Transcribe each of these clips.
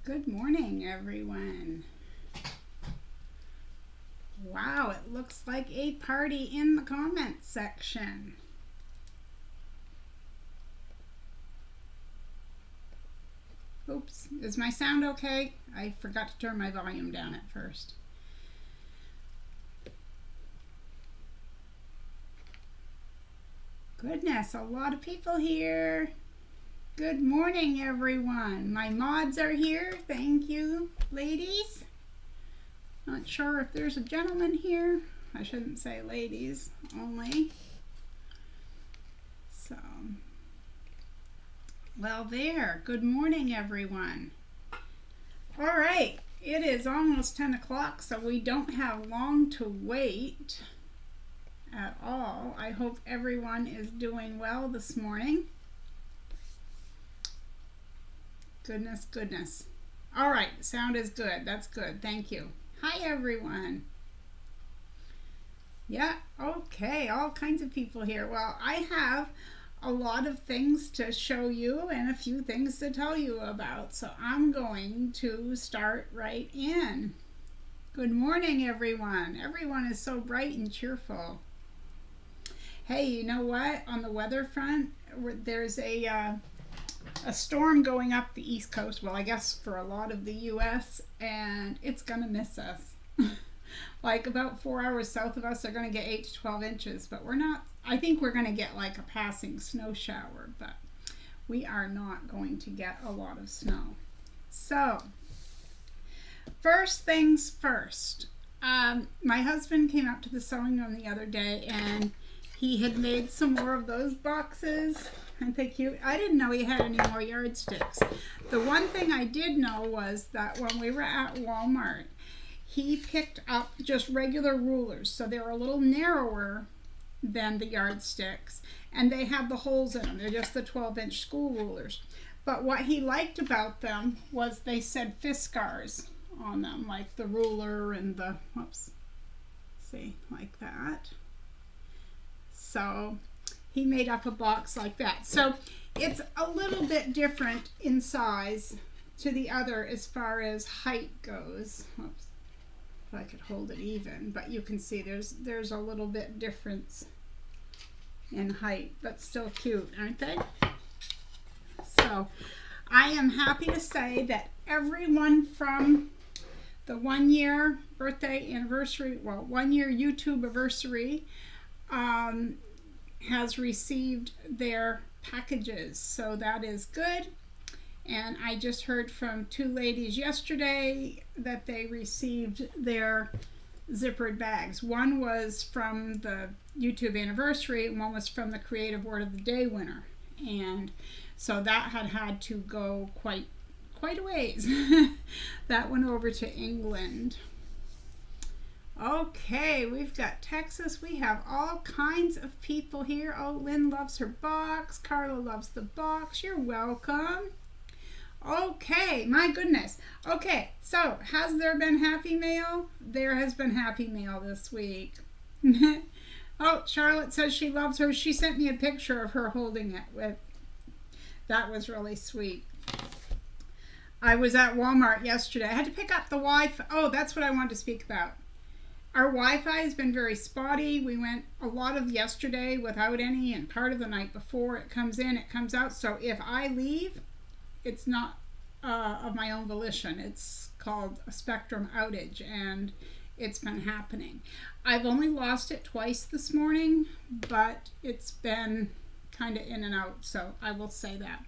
Good morning, everyone. Wow, it looks like a party in the comments section. Oops, is my sound okay? I forgot to turn my volume down at first. Goodness, a lot of people here. Good morning, everyone. My mods are here. Thank you, ladies. Not sure if there's a gentleman here. I shouldn't say ladies only. So, well there. Good morning, everyone. All right, it is almost 10 o'clock, so we don't have long to wait at all. I hope everyone is doing well this morning. Goodness. All right, sound is good. That's good. Thank you. Hi, everyone. Yeah, okay, all kinds of people here. Well, I have a lot of things to show you and a few things to tell you about, so I'm going to start right in. Good morning, everyone. Everyone is so bright and cheerful. Hey, you know what? On the weather front, there's a storm going up the East Coast, well, I guess for a lot of the U.S., and it's gonna miss us. Like about 4 hours south of us, they're gonna get 8 to 12 inches, but we're not, I think we're gonna get like a passing snow shower, but we are not going to get a lot of snow. So, first things first, my husband came up to the sewing room the other day, and he had made some more of those boxes. Aren't they cute? I didn't know he had any more yardsticks. The one thing I did know was that when we were at Walmart, he picked up just regular rulers. So they're a little narrower than the yardsticks, and they have the holes in them. They're just the 12-inch school rulers. But what he liked about them was they said Fiskars on them, like the ruler and the, whoops, see, like that. So he made up a box like that. So it's a little bit different in size to the other as far as height goes. Oops, if I could hold it even, but you can see there's a little bit difference in height, but still cute, aren't they? So I am happy to say that everyone from the 1 year birthday anniversary, well, 1 year YouTube anniversary, has received their packages, so that is good. And I just heard from 2 ladies yesterday that they received their zippered bags. One was from the YouTube anniversary and one was from the Creative Word of the Day winner, and so that had to go quite a ways. That went over to England. Okay, we've got Texas. We have all kinds of people here. Oh, Lynn loves her box. Carla loves the box. You're welcome. Okay, my goodness. Okay, so has there been happy mail? There has been happy mail this week. Oh, Charlotte says she loves her. She sent me a picture of her holding it. That was really sweet. I was at Walmart yesterday. I had to pick up the Wi-Fi. Oh, that's what I wanted to speak about. Our Wi-Fi has been very spotty. We went a lot of yesterday without any, and part of the night before. It comes in, it comes out. So if I leave, it's not of my own volition. It's called a spectrum outage, and it's been happening. I've only lost it twice this morning, but it's been kind of in and out, so I will say that.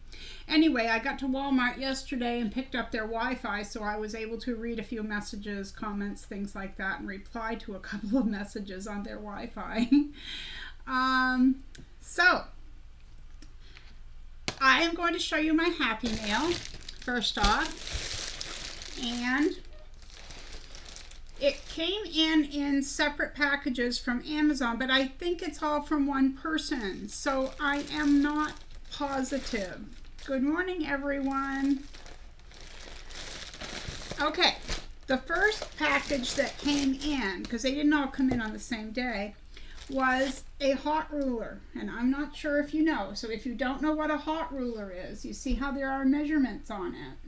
Anyway, I got to Walmart yesterday and picked up their Wi-Fi, so I was able to read a few messages, comments, things like that, and reply to a couple of messages on their Wi-Fi. So I am going to show you my happy mail first off, and it came in separate packages from Amazon, but I think it's all from one person, so I am not positive. Good morning, everyone. Okay, the first package that came in, because they didn't all come in on the same day, was a hot ruler, and I'm not sure if you know. So if you don't know what a hot ruler is, you see how there are measurements on it.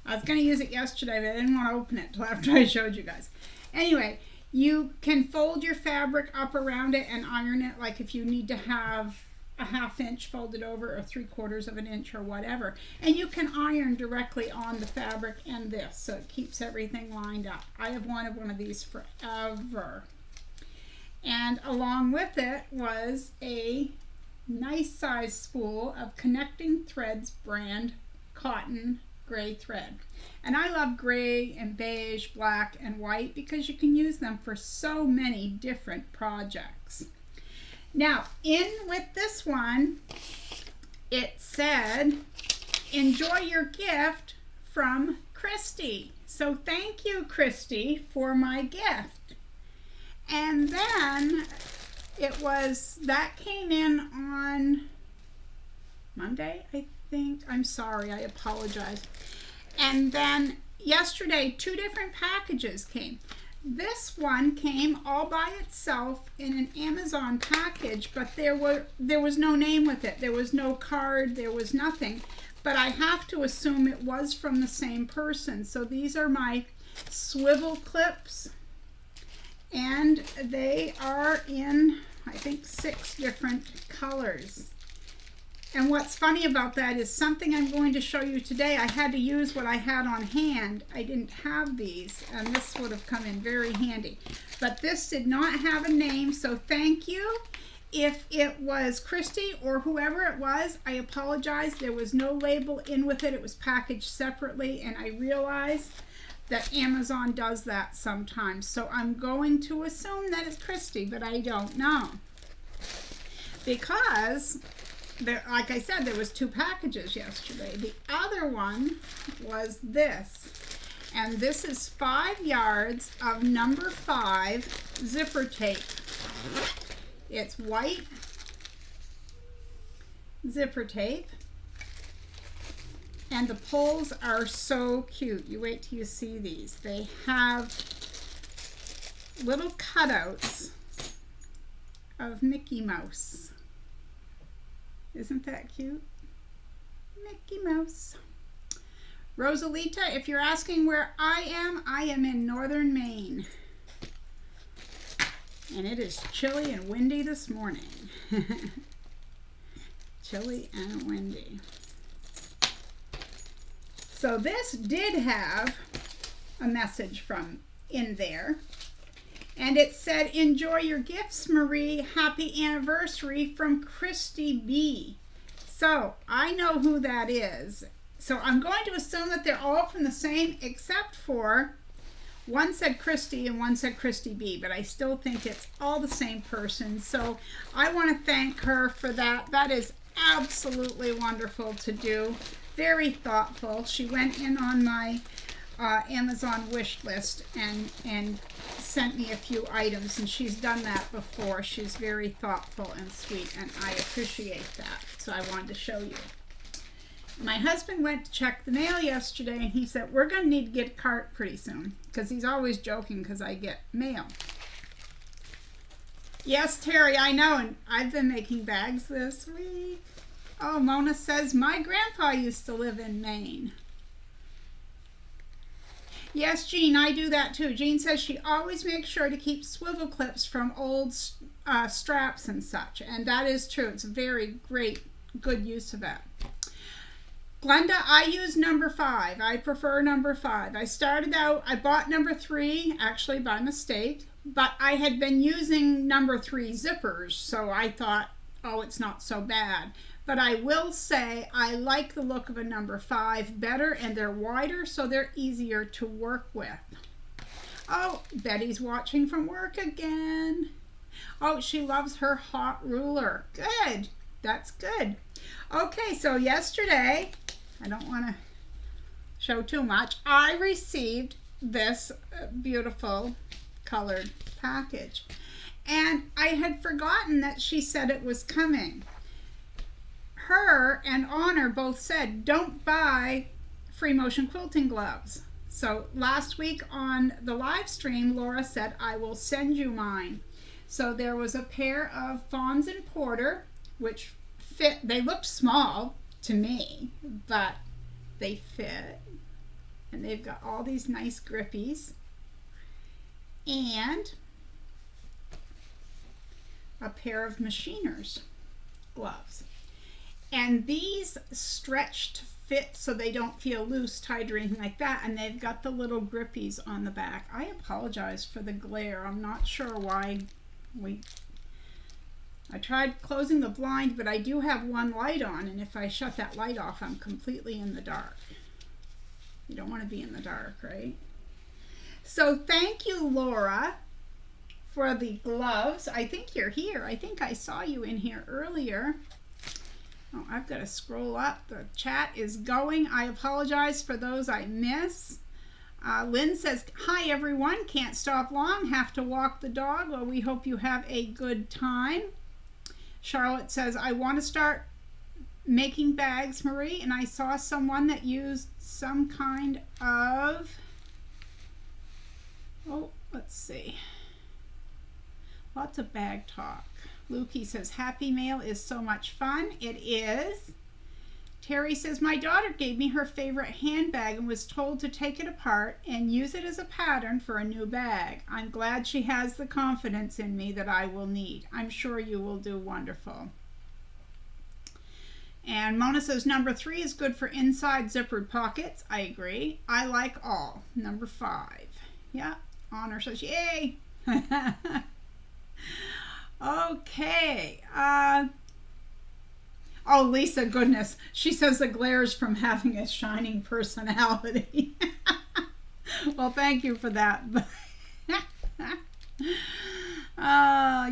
I was going to use it yesterday, but I didn't want to open it till after I showed you guys. Anyway, you can fold your fabric up around it and iron it, like if you need to have a 1/2 inch folded over or 3/4 of an inch or whatever. And you can iron directly on the fabric and this, so it keeps everything lined up. I have wanted one of these forever. And along with it was a nice size spool of Connecting Threads brand cotton gray thread. And I love gray and beige, black and white because you can use them for so many different projects. Now, in with this one, it said, enjoy your gift from Christy. So thank you, Christy, for my gift. And then that came in on Monday, I think. I'm sorry, I apologize. And then yesterday, 2 different packages came. This one came all by itself in an Amazon package, but there was no name with it. There was no card, there was nothing. But I have to assume it was from the same person. So these are my swivel clips, and they are in, I think, 6 different colors. And what's funny about that is something I'm going to show you today. I had to use what I had on hand. I didn't have these, and this would have come in very handy. But this did not have a name, so thank you. If it was Christy or whoever it was, I apologize. There was no label in with it. It was packaged separately, and I realized that Amazon does that sometimes. So I'm going to assume that it's Christy, but I don't know. Because like I said, there was 2 packages yesterday. The other one was this, and this is 5 yards of number 5 zipper tape. It's white zipper tape, and the pulls are so cute. You wait till you see these. They have little cutouts of Mickey Mouse. Isn't that cute? Mickey Mouse. Rosalita, if you're asking where I am in northern Maine. And it is chilly and windy this morning. Chilly and windy. So this did have a message from in there. And it said, enjoy your gifts, Marie. Happy anniversary from Christy B. So I know who that is. So I'm going to assume that they're all from the same, except for one said Christy and one said Christy B. But I still think it's all the same person. So I want to thank her for that. That is absolutely wonderful to do. Very thoughtful. She went in on my Amazon wish list and sent me a few items, and she's done that before. She's very thoughtful and sweet, and I appreciate that. So I wanted to show you. My husband went to check the mail yesterday, and he said, we're going to need to get a cart pretty soon, because he's always joking because I get mail. Yes, Terry, I know, and I've been making bags this week. Oh, Mona says, my grandpa used to live in Maine. Yes, Jean, I do that too. Jean says she always makes sure to keep swivel clips from old straps and such. And that is true. It's a very good use of it. Glenda, I use number 5. I prefer number 5. I started out, I bought number 3, actually by mistake, but I had been using number 3 zippers, so I thought, oh, it's not so bad. But I will say I like the look of a number 5 better, and they're wider, so they're easier to work with. Oh, Betty's watching from work again. Oh, she loves her hot ruler. Good. That's good. Okay, so yesterday, I don't want to show too much, I received this beautiful colored package. And I had forgotten that she said it was coming. Her and Honor both said, don't buy free motion quilting gloves. So last week on the live stream, Laura said, I will send you mine. So there was a pair of Fawns and Porter, which fit. They looked small to me, but they fit. And they've got all these nice grippies. And a pair of machiners gloves. And these stretch to fit so they don't feel loose, tight, or anything like that. And they've got the little grippies on the back. I apologize for the glare. I'm not sure why I tried closing the blind, but I do have one light on, and if I shut that light off, I'm completely in the dark. You don't want to be in the dark, right? So thank you, Laura, for the gloves. I think you're here. I think I saw you in here earlier. Oh, I've got to scroll up. The chat is going. I apologize for those I miss. Lynn says, hi everyone, can't stop long, have to walk the dog. Well, we hope you have a good time. Charlotte says, I want to start making bags, Marie, and I saw someone that used some kind of, oh, let's see, lots of bag talk. Lukey says, happy mail is so much fun. It is. Terry says, my daughter gave me her favorite handbag and was told to take it apart and use it as a pattern for a new bag. I'm glad she has the confidence in me that I will need. I'm sure you will do wonderful. And Mona says, number 3 is good for inside zippered pockets. I agree. I like all. Number 5. Yeah, Honor says, yay. Okay. Oh, Lisa, goodness. She says the glare is from having a shining personality. Well, thank you for that.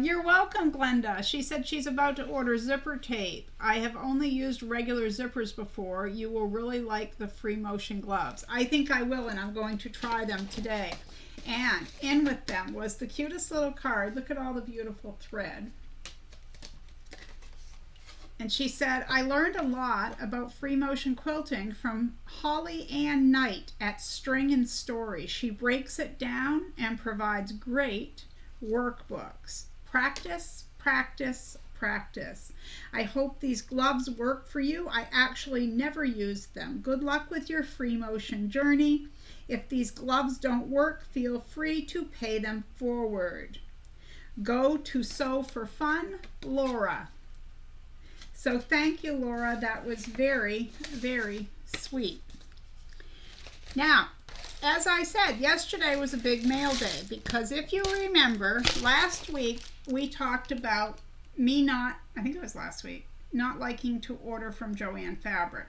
You're welcome, Glenda. She said she's about to order zipper tape. I have only used regular zippers before. You will really like the free motion gloves. I think I will, and I'm going to try them today. And in with them was the cutest little card. Look at all the beautiful thread. And she said, I learned a lot about free motion quilting from Holly Ann Knight at String and Story. She breaks it down and provides great workbooks. Practice, practice, practice. I hope these gloves work for you. I actually never used them. Good luck with your free motion journey. If these gloves don't work, feel free to pay them forward. Go to Sew for Fun, Laura. So thank you, Laura. That was very, very sweet. Now, as I said, yesterday was a big mail day because if you remember, last week we talked about me not, I think it was last week, not liking to order from Joann Fabric.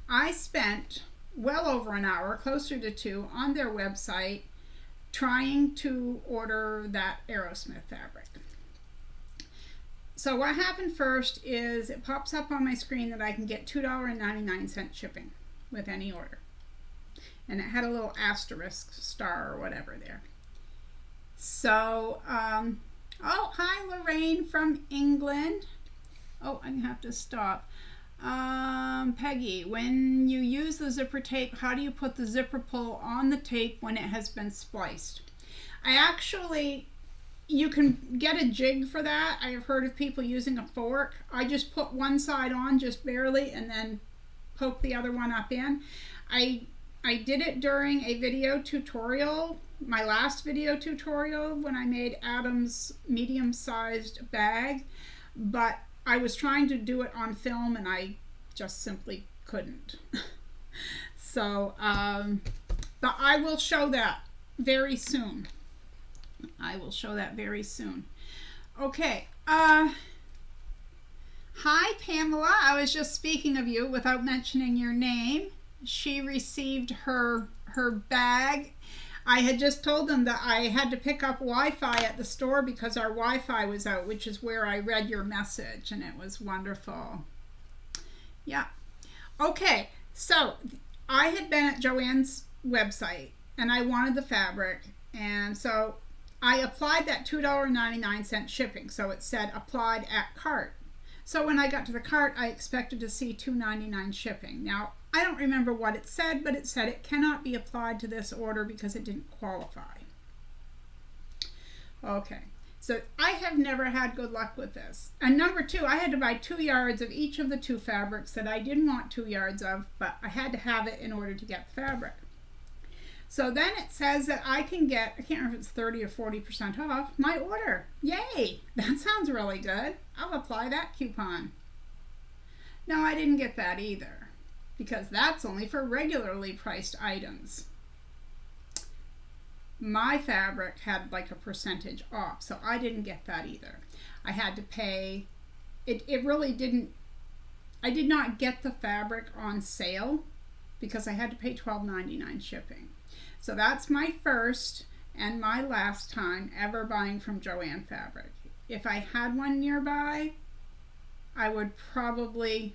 I spent well over an hour, closer to 2, on their website trying to order that Aerosmith fabric. So what happened first is it pops up on my screen that I can get $2.99 shipping with any order. And it had a little asterisk star or whatever there. So, oh, hi Lorraine from England. Oh, I'm gonna have to stop. Peggy, when you use the zipper tape, how do you put the zipper pull on the tape when it has been spliced? You can get a jig for that. I have heard of people using a fork. I just put one side on just barely and then poke the other one up in. I did it during a video tutorial, my last video tutorial when I made Adam's medium-sized bag, but I was trying to do it on film and I just simply couldn't. So, but I will show that very soon. I will show that very soon. Okay. Hi, Pamela. I was just speaking of you without mentioning your name. She received her bag. I had just told them that I had to pick up Wi-Fi at the store because our Wi-Fi was out, which is where I read your message, and it was wonderful. Yeah. Okay. So I had been at Joann's website, and I wanted the fabric, and so I applied that $2.99 shipping, so it said applied at cart. So when I got to the cart, I expected to see $2.99 shipping. Now, I don't remember what it said, but it said it cannot be applied to this order because it didn't qualify. Okay, So I have never had good luck with this. And number two, I had to buy 2 yards of each of the two fabrics that I didn't want 2 yards of, but I had to have it in order to get the fabric. So then it says that I can get, I can't remember if it's 30 or 40% off my order. Yay! That sounds really good. I'll apply that coupon. No, I didn't get that either, because that's only for regularly priced items. My fabric had like a percentage off, so I didn't get that either. I had to pay, it really didn't, I did not get the fabric on sale because I had to pay $12.99 shipping. So that's my first and my last time ever buying from Joann Fabric. If I had one nearby, I would probably,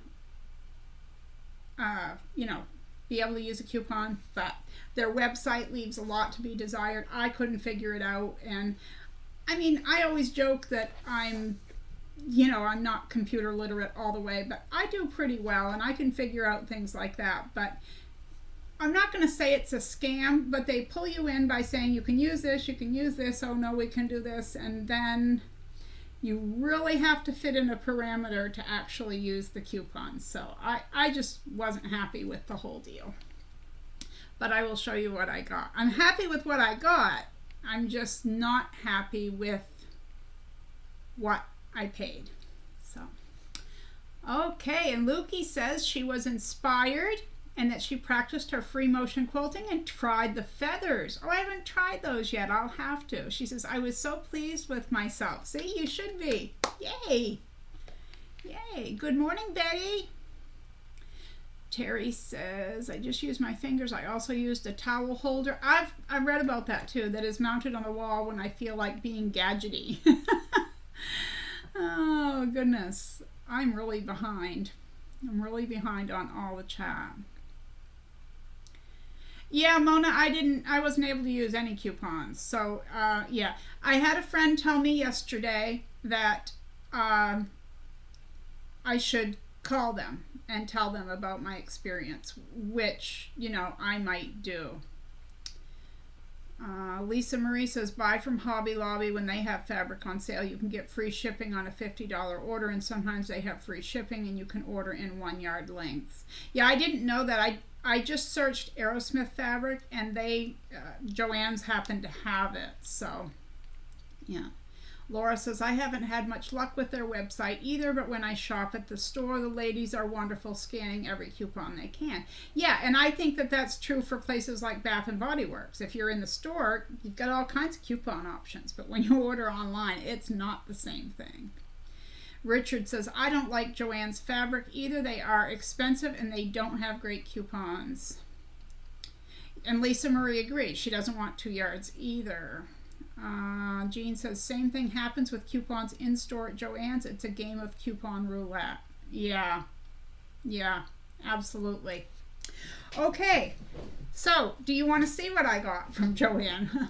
you know, be able to use a coupon, but their website leaves a lot to be desired. I couldn't figure it out, and I mean, I always joke that I'm not computer literate all the way, but I do pretty well, and I can figure out things like that. But I'm not going to say it's a scam, but they pull you in by saying you can use this, oh no, we can do this, and then you really have to fit in a parameter to actually use the coupons. So I just wasn't happy with the whole deal. But I will show you what I got. I'm happy with what I got. I'm just not happy with what I paid. So, okay, and Lukey says she was inspired and that she practiced her free motion quilting and tried the feathers. Oh, I haven't tried those yet. I'll have to. She says, I was so pleased with myself. See, you should be. Yay. Yay. Good morning, Betty. Terry says, I just used my fingers. I also used a towel holder. I've read about that too, that is mounted on the wall when I feel like being gadgety. Oh, goodness. I'm really behind. I'm really behind on all the chat. Yeah, Mona, I wasn't able to use any coupons. So, yeah. I had a friend tell me yesterday that I should call them and tell them about my experience, which, I might do. Lisa Marie says, buy from Hobby Lobby when they have fabric on sale. You can get free shipping on a $50 order, and sometimes they have free shipping and you can order in 1 yard lengths. Yeah, I didn't know that. I just searched Aerosmith fabric, and they, Joann's happened to have it, so, yeah. Laura says, I haven't had much luck with their website either, but when I shop at the store, the ladies are wonderful, scanning every coupon they can. Yeah, and I think that that's true for places like Bath and Body Works. If you're in the store, you've got all kinds of coupon options, but when you order online, it's not the same thing. Richard says, I don't like Joann's fabric either. They are expensive and they don't have great coupons. And Lisa Marie agrees. She doesn't want 2 yards either. Jean says, same thing happens with coupons in store at Joann's. It's a game of coupon roulette. Yeah, absolutely. Okay, so do you want to see what I got from Joann?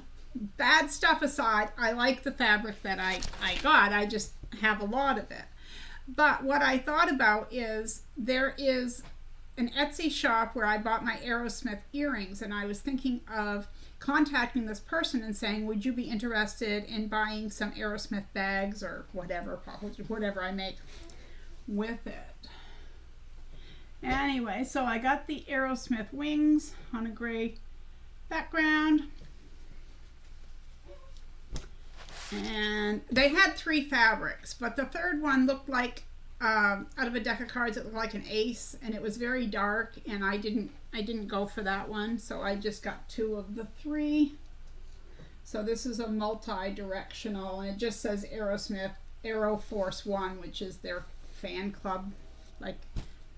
Bad stuff aside, I like the fabric that I got. I just have a lot of it. But what I thought about is there is an Etsy shop where I bought my Aerosmith earrings, and I was thinking of contacting this person and saying, would you be interested in buying some Aerosmith bags or whatever I make with it. Anyway, so I got the Aerosmith wings on a gray background, and they had 3 fabrics, but the third one looked like out of a deck of cards, it looked like an ace, and it was very dark, and I didn't go for that one, so I just got 2 of the 3. So this is a multi-directional, and it just says Aerosmith Aero Force 1, which is their fan club, like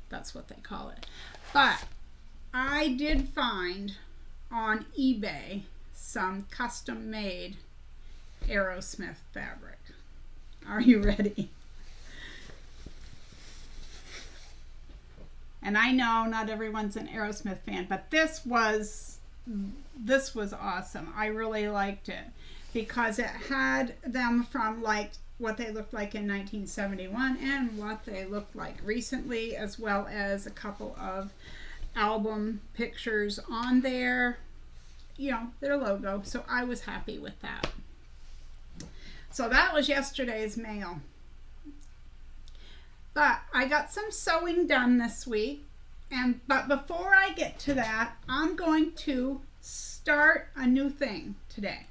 that's what they call it. But I did find on eBay some custom-made Aerosmith fabric. Are you ready? And I know not everyone's an Aerosmith fan, but this was awesome. I really liked it because it had them from like what they looked like in 1971 and what they looked like recently, as well as a couple of album pictures on there, their logo. So I was happy with that. So that was yesterday's mail. But I got some sewing done this week. But before I get to that, I'm going to start a new thing today.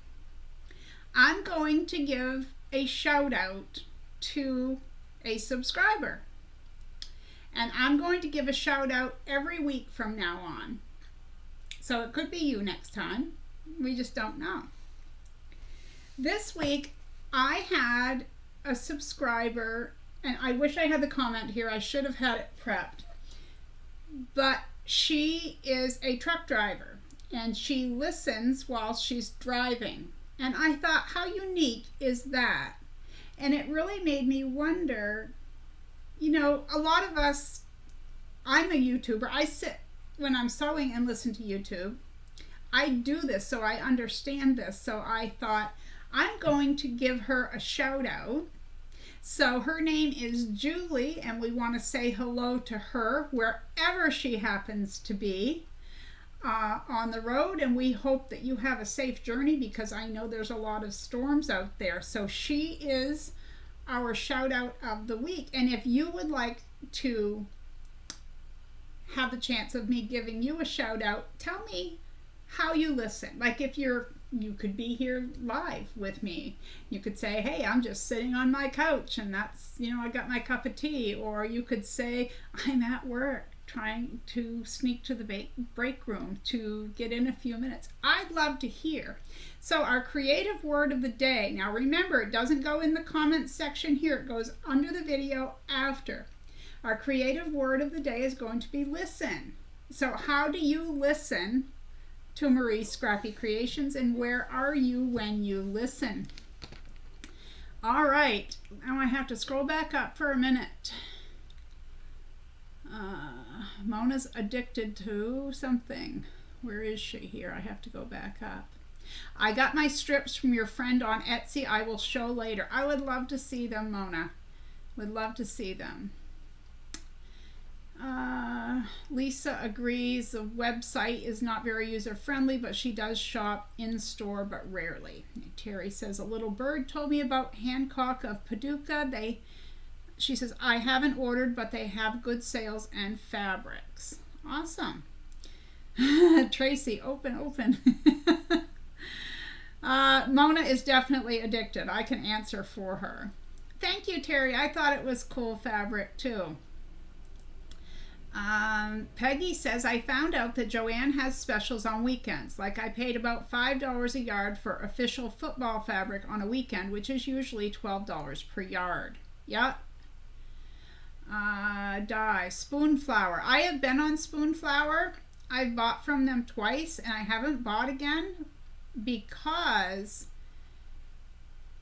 I'm going to give a shout out to a subscriber. And I'm going to give a shout out every week from now on. So it could be you next time. We just don't know. This week I had a subscriber, and I wish I had the comment here. I should have had it prepped. But she is a truck driver and she listens while she's driving. And I thought, how unique is that? And it really made me wonder, you know, a lot of us, I'm a YouTuber. I sit when I'm sewing and listen to YouTube. I do this so I understand this. So I thought I'm going to give her a shout out. So her name is Julie, and we want to say hello to her wherever she happens to be on the road. And we hope that you have a safe journey, because I know there's a lot of storms out there. So she is our shout out of the week. And if you would like to have the chance of me giving you a shout out, tell me how you listen. Like if you could be here live with me. You could say, hey, I'm just sitting on my couch and that's, you know, I got my cup of tea. Or you could say, I'm at work trying to sneak to the break room to get in a few minutes. I'd love to hear. So our creative word of the day. Now remember, it doesn't go in the comments section here. It goes under the video after. Our creative word of the day is going to be listen. So how do you listen to Marie's Scrappy Creations, and where are you when you listen? All right, now I have to scroll back up for a minute. Mona's addicted to something. Where is she here? I have to go back up. I got my strips from your friend on Etsy. I will show later. I would love to see them, Mona. Would love to see them. Lisa agrees the website is not very user-friendly, but she does shop in-store, but rarely. Terry says, a little bird told me about Hancock of Paducah. She says, I haven't ordered, but they have good sales and fabrics. Awesome. Tracy, open. Mona is definitely addicted. I can answer for her. Thank you, Terry. I thought it was cool fabric, too. Peggy says, I found out that Joanne has specials on weekends. Like I paid about $5 a yard for official football fabric on a weekend, which is usually $12 per yard. Yep. Dye. Spoonflower. I have been on Spoonflower. I've bought from them twice, and I haven't bought again because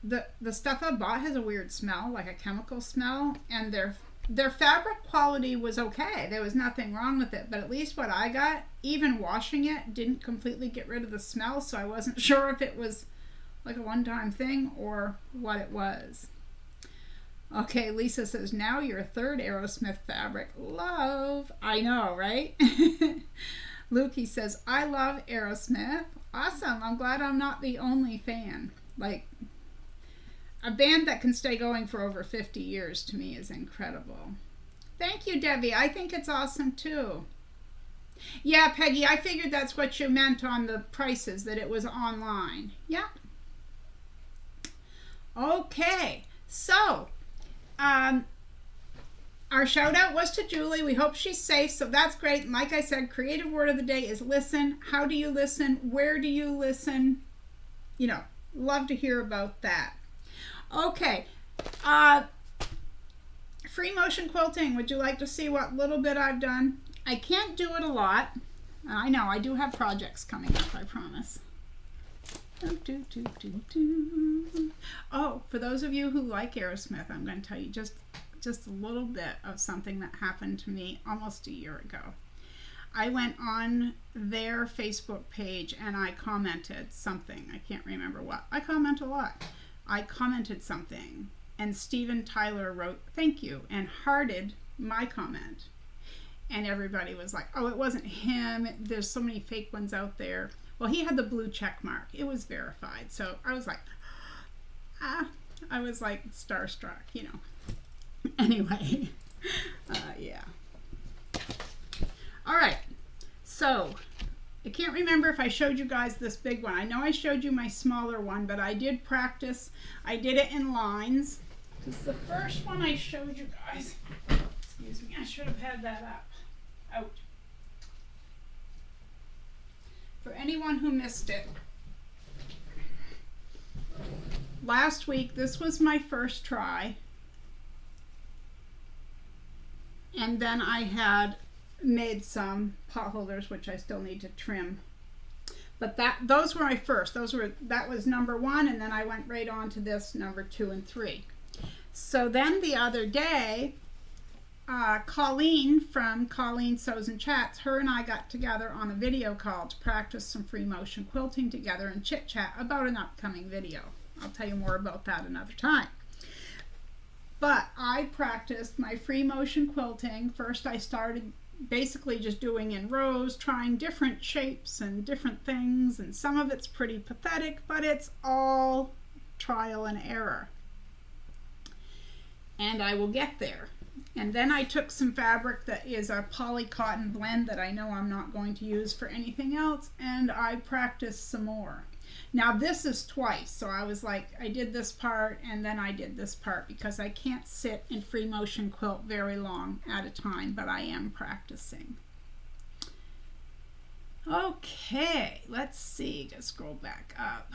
the stuff I bought has a weird smell, like a chemical smell, and their fabric quality was okay. There was nothing wrong with it, but at least what I got, even washing it, didn't completely get rid of the smell, so I wasn't sure if it was like a one-time thing or what it was. Okay, Lisa says, now your third Aerosmith fabric. Love. I know, right? Lukey says, I love Aerosmith. Awesome. I'm glad I'm not the only fan. Like, a band that can stay going for over 50 years to me is incredible. Thank you, Debbie. I think it's awesome too. Yeah, Peggy, I figured that's what you meant on the prices, that it was online. Yeah. Okay, so our shout out was to Julie. We hope she's safe, so that's great. And like I said, creative word of the day is listen. How do you listen? Where do you listen? You know, love to hear about that. Okay, free motion quilting. Would you like to see what little bit I've done? I can't do it a lot. I know, I do have projects coming up, I promise. Oh, for those of you who like Aerosmith, I'm going to tell you just a little bit of something that happened to me almost a year ago. I went on their Facebook page and I commented something. I can't remember what. I comment a lot. I commented something and Steven Tyler wrote thank you and hearted my comment, and everybody was like, oh, it wasn't him, there's so many fake ones out there. Well, he had the blue check mark, it was verified. So I was like, I was like starstruck, you know. Anyway, yeah. All right, so I can't remember if I showed you guys this big one. I know I showed you my smaller one, but I did practice. I did it in lines. Because the first one I showed you guys, excuse me, I should have had that up. Out. For anyone who missed it, last week, this was my first try. And then I had made some pot holders, which I still need to trim. But those were my first. That was number 1, and then I went right on to this number 2 and 3. So then the other day, Colleen from Colleen Sews and Chats, her and I got together on a video call to practice some free motion quilting together and chit chat about an upcoming video. I'll tell you more about that another time. But I practiced my free motion quilting. First I started basically just doing in rows, trying different shapes and different things, and some of it's pretty pathetic, but it's all trial and error. And I will get there. And then I took some fabric that is a poly cotton blend that I know I'm not going to use for anything else, and I practiced some more. Now this is twice, so I was like, I did this part and then I did this part because I can't sit and free motion quilt very long at a time, but I am practicing. Okay, let's see, just scroll back up.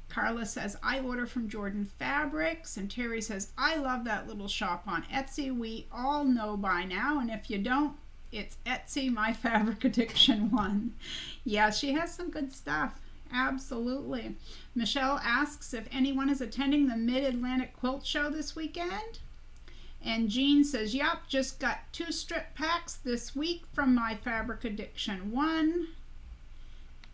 Carla says, I order from Jordan Fabrics. And Terry says, I love that little shop on Etsy. We all know by now. And if you don't, it's Etsy, My Fabric Addiction 1. Yeah, she has some good stuff. Absolutely. Michelle asks if anyone is attending the Mid-Atlantic Quilt Show this weekend. And Jean says, yep, just got 2 strip packs this week from My Fabric Addiction 1.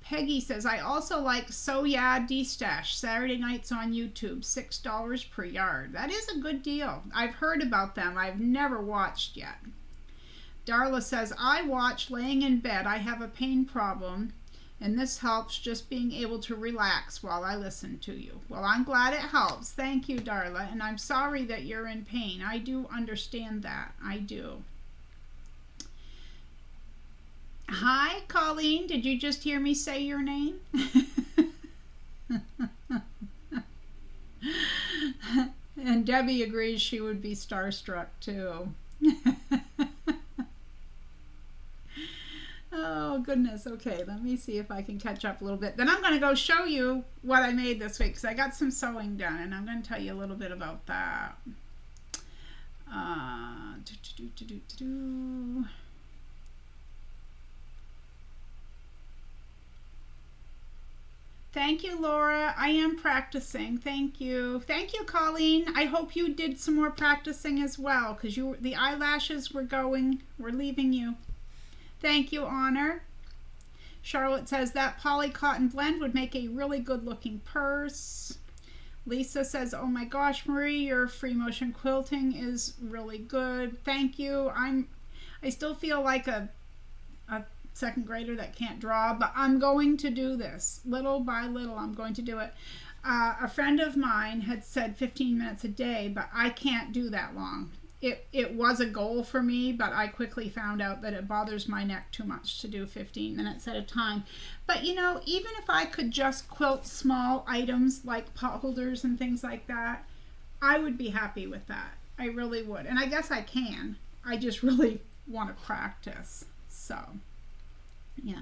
Peggy says, I also like So Yeah D-Stash, Saturday nights on YouTube, $6 per yard. That is a good deal. I've heard about them. I've never watched yet. Darla says, I watch laying in bed. I have a pain problem, and this helps just being able to relax while I listen to you. Well, I'm glad it helps. Thank you, Darla, and I'm sorry that you're in pain. I do understand that. I do. Hi, Colleen. Did you just hear me say your name? And Debbie agrees she would be starstruck too. Oh, goodness. Okay, let me see if I can catch up a little bit. Then I'm going to go show you what I made this week because I got some sewing done, and I'm going to tell you a little bit about that. Thank you, Laura. I am practicing. Thank you. Thank you, Colleen. I hope you did some more practicing as well because the eyelashes were leaving you. Thank you, Honor. Charlotte says that poly cotton blend would make a really good looking purse. Lisa says, oh my gosh, Marie, your free motion quilting is really good. Thank you. I still feel like a second grader that can't draw, but I'm going to do this little by little. I'm going to do it. A friend of mine had said 15 minutes a day, but I can't do that long. It was a goal for me, but I quickly found out that it bothers my neck too much to do 15 minutes at a time. But you know, even if I could just quilt small items like pot holders and things like that, I would be happy with that. I really would. And I guess I can. I just really want to practice. So yeah.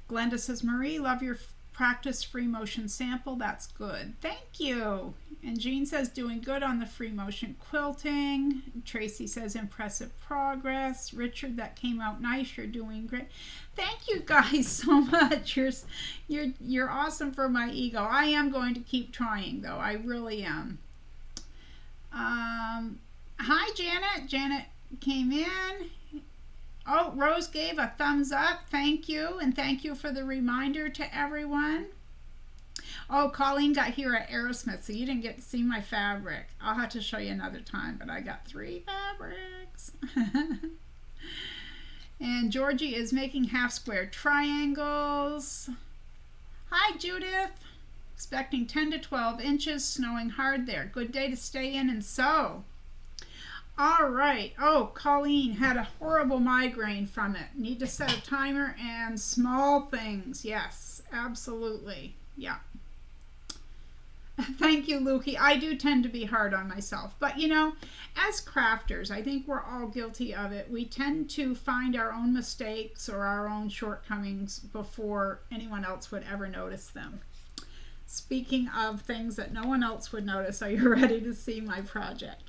Glenda says, Marie, love your practice free motion sample. That's good. Thank you. And Jean says, doing good on the free motion quilting. Tracy says, impressive progress. Richard, that came out nice. You're doing great. Thank you guys so much. You're awesome for my ego. I am going to keep trying though. I really am. Hi, Janet. Janet came in. Oh, Rose gave a thumbs up. Thank you. And thank you for the reminder to everyone. Oh, Colleen got here at Aerosmith, so you didn't get to see my fabric. I'll have to show you another time, but I got 3 fabrics. And Georgie is making half square triangles. Hi, Judith. Expecting 10 to 12 inches, snowing hard there. Good day to stay in and sew. All right. Oh, Colleen had a horrible migraine from it. Need to set a timer and small things. Yes, absolutely. Yeah. Thank you, Lukey. I do tend to be hard on myself. But, you know, as crafters, I think we're all guilty of it. We tend to find our own mistakes or our own shortcomings before anyone else would ever notice them. Speaking of things that no one else would notice, are you ready to see my projects?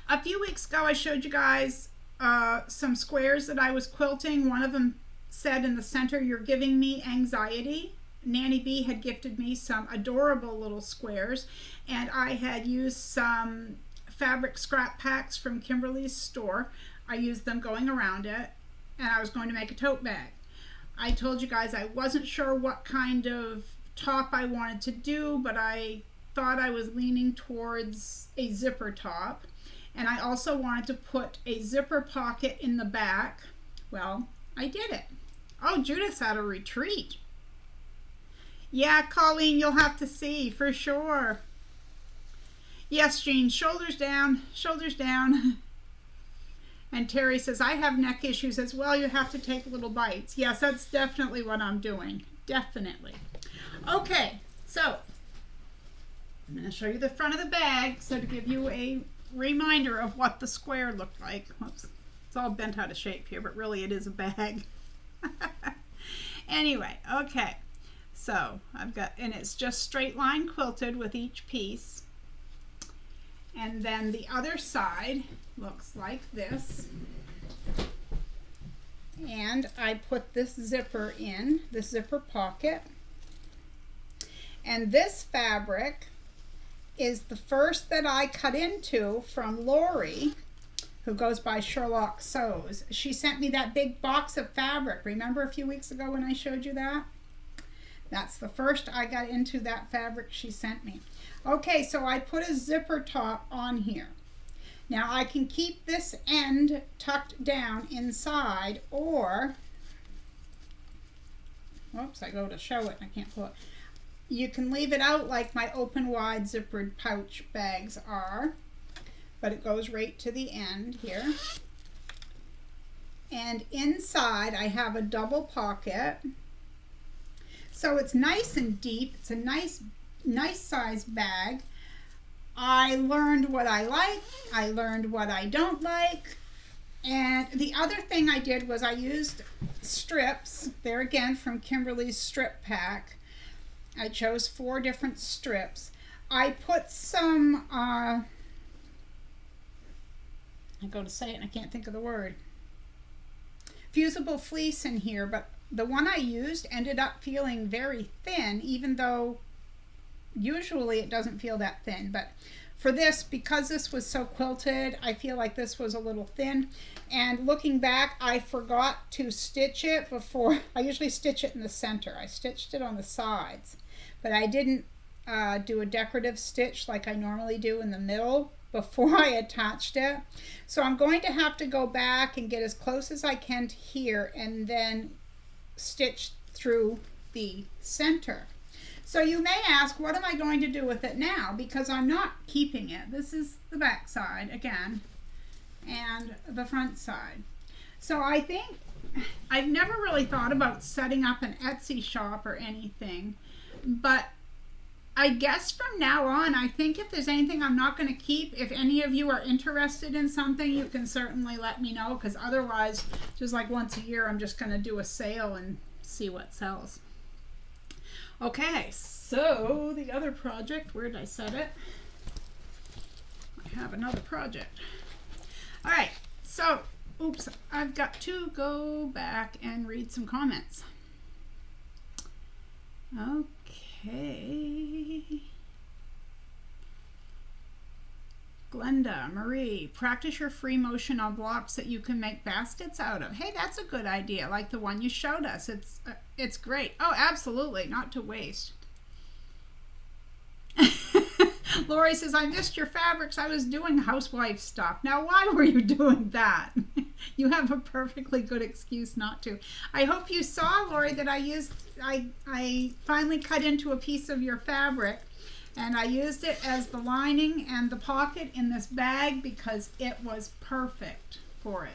A few weeks ago, I showed you guys some squares that I was quilting. One of them said in the center, "You're giving me anxiety." Nanny B had gifted me some adorable little squares, and I had used some fabric scrap packs from Kimberly's store. I used them going around it, and I was going to make a tote bag. I told you guys I wasn't sure what kind of top I wanted to do, but I thought I was leaning towards a zipper top, and I also wanted to put a zipper pocket in the back. Well, I did it. Oh, Judith's at a retreat. Yeah, Colleen, you'll have to see for sure. Yes, Jean, shoulders down, shoulders down. And Terry says, I have neck issues as well. You have to take little bites. Yes, that's definitely what I'm doing. Definitely. Okay, so I'm going to show you the front of the bag, so to give you a reminder of what the square looked like. Oops, it's all bent out of shape here, but really it is a bag. Anyway, okay. So I've got, and it's just straight line quilted with each piece. And then the other side looks like this. And I put this zipper in, this zipper pocket. And this fabric is the first that I cut into from Lori, who goes by Sherlock Sews. She sent me that big box of fabric. Remember a few weeks ago when I showed you that? That's the first I got into that fabric she sent me. Okay, so I put a zipper top on here. Now I can keep this end tucked down inside, or, whoops, I go to show it and I can't pull it. You can leave it out like my open wide zippered pouch bags are, but it goes right to the end here. And inside I have a double pocket. So it's nice and deep. It's a nice size bag. I learned what I like. I learned what I don't like. And the other thing I did was I used strips. There again from Kimberly's strip pack. I chose 4 different strips. I put some, I go to say it and I can't think of the word. Fusible fleece in here, but the one I used ended up feeling very thin, even though usually it doesn't feel that thin. But for this, because this was so quilted, I feel like this was a little thin. And looking back, I forgot to stitch it before. I usually stitch it in the center. I stitched it on the sides, but I didn't do a decorative stitch like I normally do in the middle before I attached it. So I'm going to have to go back and get as close as I can to here and then stitch through the center. So you may ask, what am I going to do with it now? Because I'm not keeping it. This is the back side again and the front side. So I think I've never really thought about setting up an Etsy shop or anything, but I guess from now on, I think if there's anything I'm not going to keep, if any of you are interested in something, you can certainly let me know, because otherwise, just like once a year, I'm just going to do a sale and see what sells. Okay, so the other project, where did I set it? I have another project. All right, so, oops, I've got to go back and read some comments. Okay. Glenda, Marie, practice your free motion on blocks that you can make baskets out of. Hey, that's a good idea, like the one you showed us. It's great. Oh, absolutely, not to waste. Lori says, I missed your fabrics. I was doing housewife stuff. Now, why were you doing that? You have a perfectly good excuse not to. I hope you saw, Lori, that I finally cut into a piece of your fabric, and I used it as the lining and the pocket in this bag because it was perfect for it.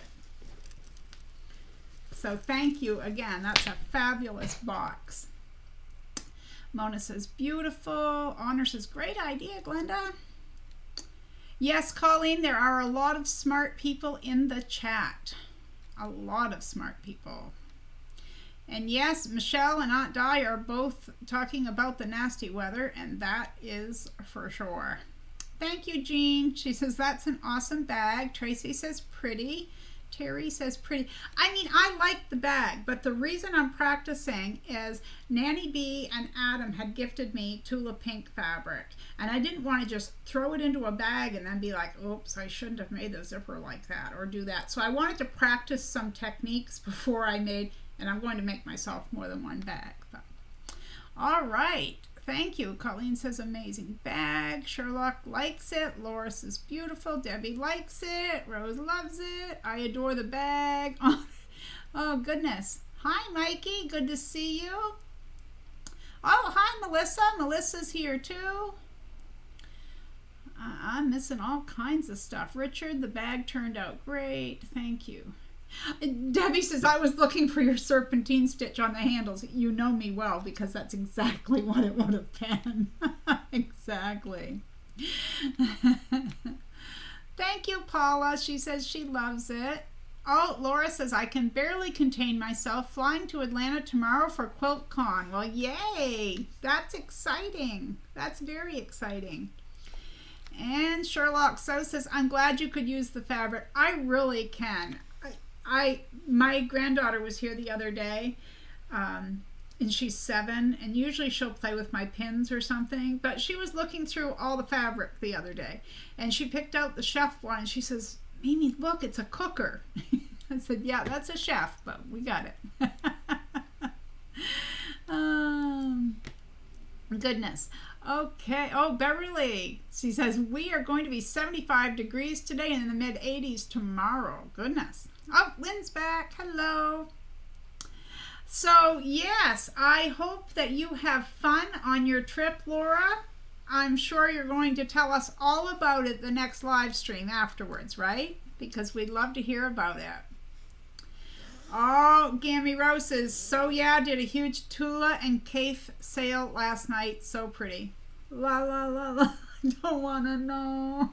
So thank you again. That's a fabulous box. Mona says, beautiful. Honor says, great idea, Glenda. Yes, Colleen, there are a lot of smart people in the chat. A lot of smart people. And yes, Michelle and Aunt Di are both talking about the nasty weather, and that is for sure. Thank you, Jean. She says, that's an awesome bag. Tracy says, pretty. Terry says pretty. I mean, I like the bag, but the reason I'm practicing is Nanny B and Adam had gifted me Tula Pink fabric, and I didn't want to just throw it into a bag and then be like, oops, I shouldn't have made the zipper like that or do that. So I wanted to practice some techniques before I made, and I'm going to make myself more than one bag. But. All right. Thank you. Colleen says, amazing bag. Sherlock likes it. Laura says, beautiful. Debbie likes it. Rose loves it. I adore the bag. Oh, goodness. Hi, Mikey. Good to see you. Oh, hi, Melissa. Melissa's here, too. I'm missing all kinds of stuff. Richard, the bag turned out great. Thank you. Debbie says, I was looking for your serpentine stitch on the handles. You know me well because that's exactly what it would have been. Exactly. Thank you, Paula. She says she loves it. Oh, Laura says, I can barely contain myself flying to Atlanta tomorrow for QuiltCon. Well, yay. That's exciting. That's very exciting. And Sherlock so says, I'm glad you could use the fabric. I really can. My granddaughter was here the other day, and she's 7, and usually she'll play with my pins or something, but she was looking through all the fabric the other day, and she picked out the chef one. She says, Mimi, look, it's a cooker. I said, yeah, that's a chef, but we got it. Goodness. Okay. Oh, Beverly. She says, we are going to be 75 degrees today and in the mid-80s tomorrow. Goodness. Oh, Lynn's back. Hello. So, yes, I hope that you have fun on your trip, Laura. I'm sure you're going to tell us all about it the next live stream afterwards, right? Because we'd love to hear about it. Oh, Gammy Rose says, so yeah, did a huge Tula and Cafe sale last night. So pretty. La, la, la, la. I don't want to know.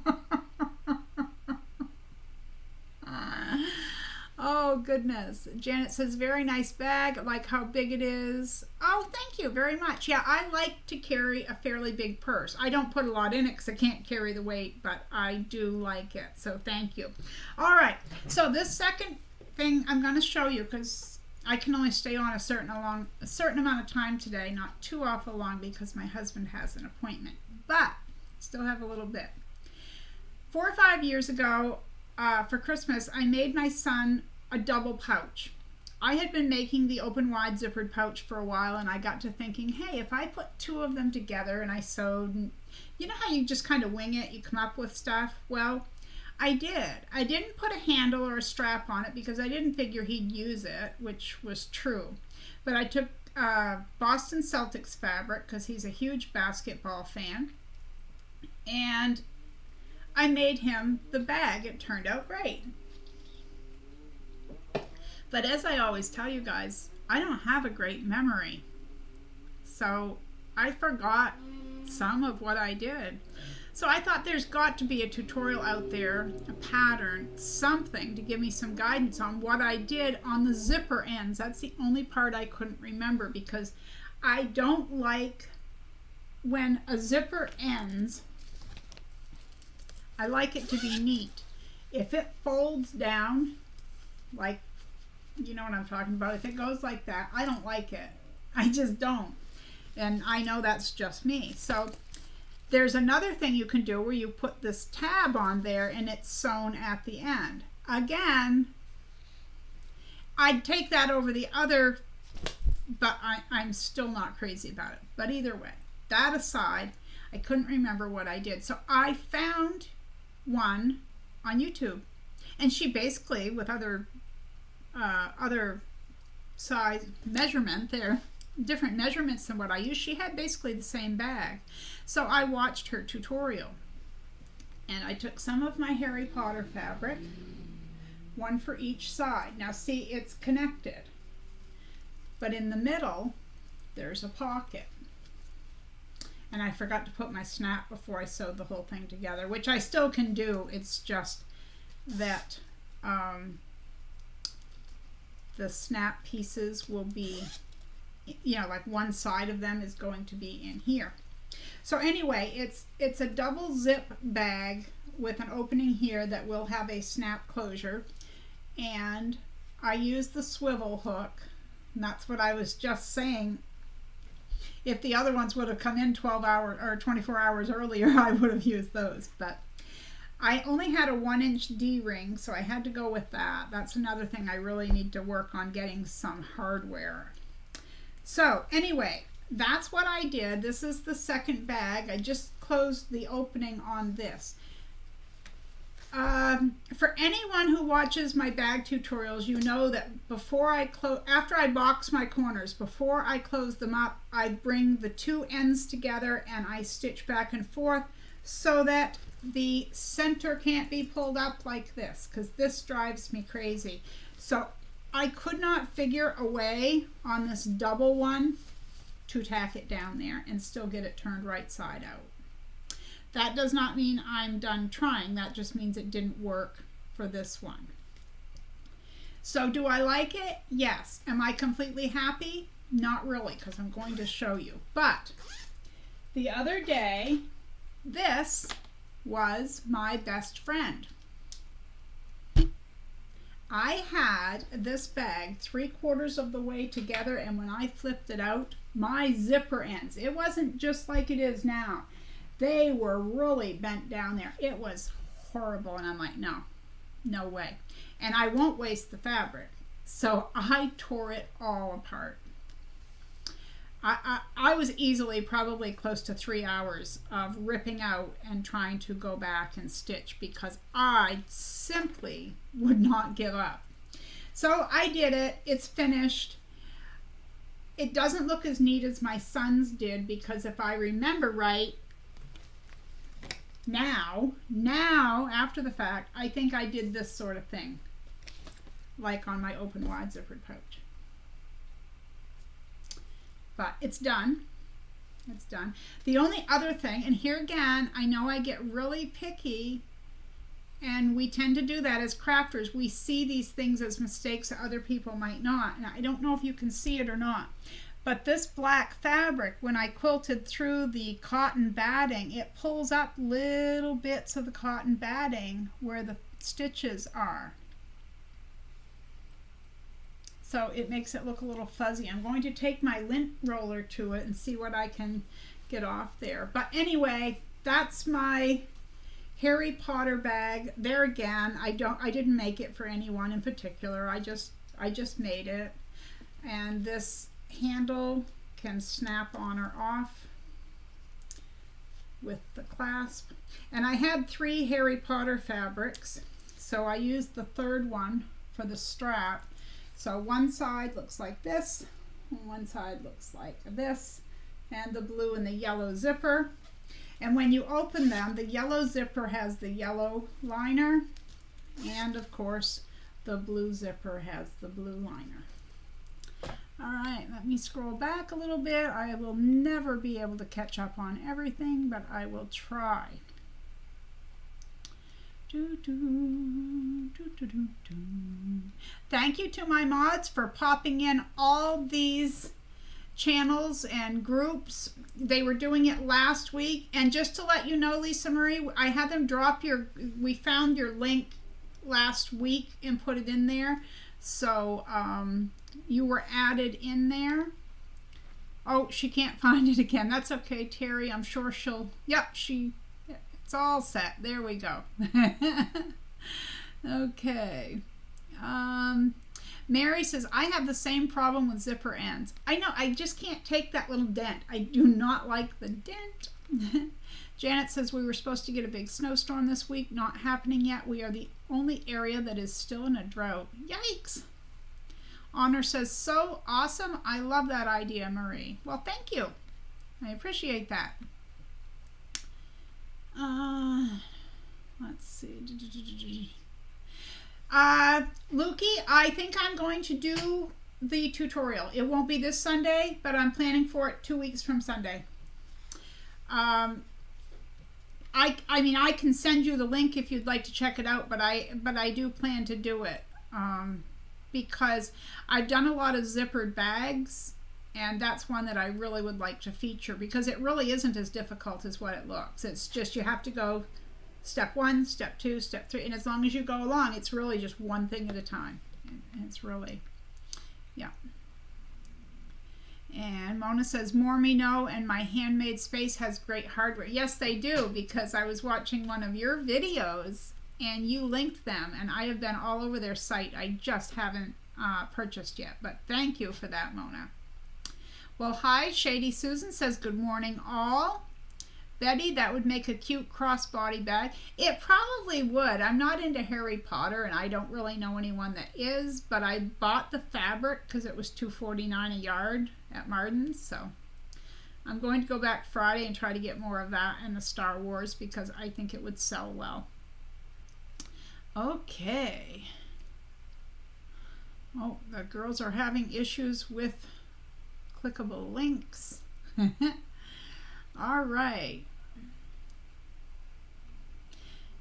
Oh, goodness. Janet says, very nice bag. I like how big it is. Oh, thank you very much. Yeah, I like to carry a fairly big purse. I don't put a lot in it because I can't carry the weight, but I do like it. So thank you. All right. So this second thing I'm going to show you, because I can only stay on a certain amount of time today, not too awful long because my husband has an appointment, but still have a little bit. 4 or 5 years ago, for Christmas, I made my son a double pouch. I had been making the open wide zippered pouch for a while, and I got to thinking, hey, if I put 2 of them together and I sewed, and you know how you just kind of wing it, you come up with stuff? Well, I did. I didn't put a handle or a strap on it because I didn't figure he'd use it, which was true. But I took Boston Celtics fabric because he's a huge basketball fan, and I made him the bag. It turned out great. But as I always tell you guys, I don't have a great memory. So I forgot some of what I did. So I thought there's got to be a tutorial out there, a pattern, something to give me some guidance on what I did on the zipper ends. That's the only part I couldn't remember because I don't like when a zipper ends. I like it to be neat. If it folds down, like, you know what I'm talking about, if it goes like that, I don't like it. I just don't. And I know that's just me. So there's another thing you can do where you put this tab on there and it's sewn at the end. Again, I'd take that over the other, but I'm still not crazy about it. But either way, that aside, I couldn't remember what I did. So I found one on YouTube, and she basically, with other size measurement, there different measurements than what I use, she had basically the same bag. So I watched her tutorial, and I took some of my Harry Potter fabric, one for each side. Now see, it's connected, but in the middle there's a pocket, and I forgot to put my snap before I sewed the whole thing together, which I still can do. It's just that the snap pieces will be, you know, like one side of them is going to be in here. So anyway, it's a double zip bag with an opening here that will have a snap closure, and I use the swivel hook, and that's what I was just saying. If the other ones would have come in 12 hours or 24 hours earlier, I would have used those, but I only had a 1-inch D-ring, so I had to go with that. That's another thing I really need to work on, getting some hardware. So anyway, that's what I did. This is the second bag. I just closed the opening on this. For anyone who watches my bag tutorials, you know that after I box my corners, before I close them up, I bring the two ends together and I stitch back and forth so that the center can't be pulled up like this, because this drives me crazy. So I could not figure a way on this double one to tack it down there and still get it turned right side out. That does not mean I'm done trying. That just means it didn't work for this one. So do I like it? Yes. Am I completely happy? Not really, because I'm going to show you. But the other day, this was my best friend. I had this bag 3/4 of the way together, and when I flipped it out, my zipper ends, it wasn't just like it is now. They were really bent down there. It was horrible, and I'm like, no way. And I won't waste the fabric. So I tore it all apart. I was easily probably close to 3 hours of ripping out and trying to go back and stitch, because I simply would not give up. So I did it. It's finished. It doesn't look as neat as my son's did, because if I remember right, now after the fact, I think I did this sort of thing, like on my open wide zippered pouch. But it's done. It's done. The only other thing, and here again, I know I get really picky, and we tend to do that as crafters. We see these things as mistakes that other people might not. And I don't know if you can see it or not, but this black fabric, when I quilted through the cotton batting, it pulls up little bits of the cotton batting where the stitches are. So it makes it look a little fuzzy. I'm going to take my lint roller to it and see what I can get off there. But anyway, that's my Harry Potter bag. There again, I didn't make it for anyone in particular. I just made it. And this handle can snap on or off with the clasp. And I had 3 Harry Potter fabrics, so I used the third one for the strap. So one side looks like this, and one side looks like this, and the blue and the yellow zipper. And when you open them, the yellow zipper has the yellow liner, and of course the blue zipper has the blue liner. All right, let me scroll back a little bit. I will never be able to catch up on everything, but I will try. Thank you to my mods for popping in all these channels and groups. They were doing it last week, and just to let you know, Lisa Marie, I had them drop we found your link last week and put it in there, so you were added in there. Oh, she can't find it again. That's okay, Terry. I'm sure she'll, yep, it's all set. There we go. Okay. Mary says, I have the same problem with zipper ends. I know, I just can't take that little dent. I do not like the dent Janet says we were supposed to get a big snowstorm this week. Not happening yet. We are the only area that is still in a drought. Yikes. Honor says, so awesome. I love that idea, Marie. Well, thank you. I appreciate that. Let's see. Lukey, I think I'm going to do the tutorial. It won't be this Sunday, but I'm planning for it 2 weeks from Sunday. I mean, I can send you the link if you'd like to check it out, but I do plan to do it because I've done a lot of zippered bags, and that's one that I really would like to feature because it really isn't as difficult as what it looks. It's just you have to go step 1, step 2, step 3, and as long as you go along, it's really just one thing at a time. And it's really, yeah. And Mona says, more me know, and my handmade space has great hardware. Yes, they do, because I was watching one of your videos and you linked them, and I have been all over their site. I just haven't purchased yet, but thank you for that, Mona. Well, hi, Shady Susan says, good morning, all. Betty, that would make a cute crossbody bag. It probably would. I'm not into Harry Potter, and I don't really know anyone that is, but I bought the fabric because it was $2.49 a yard at Martin's, so I'm going to go back Friday and try to get more of that and the Star Wars because I think it would sell well. Okay. Oh, the girls are having issues with clickable links. All right.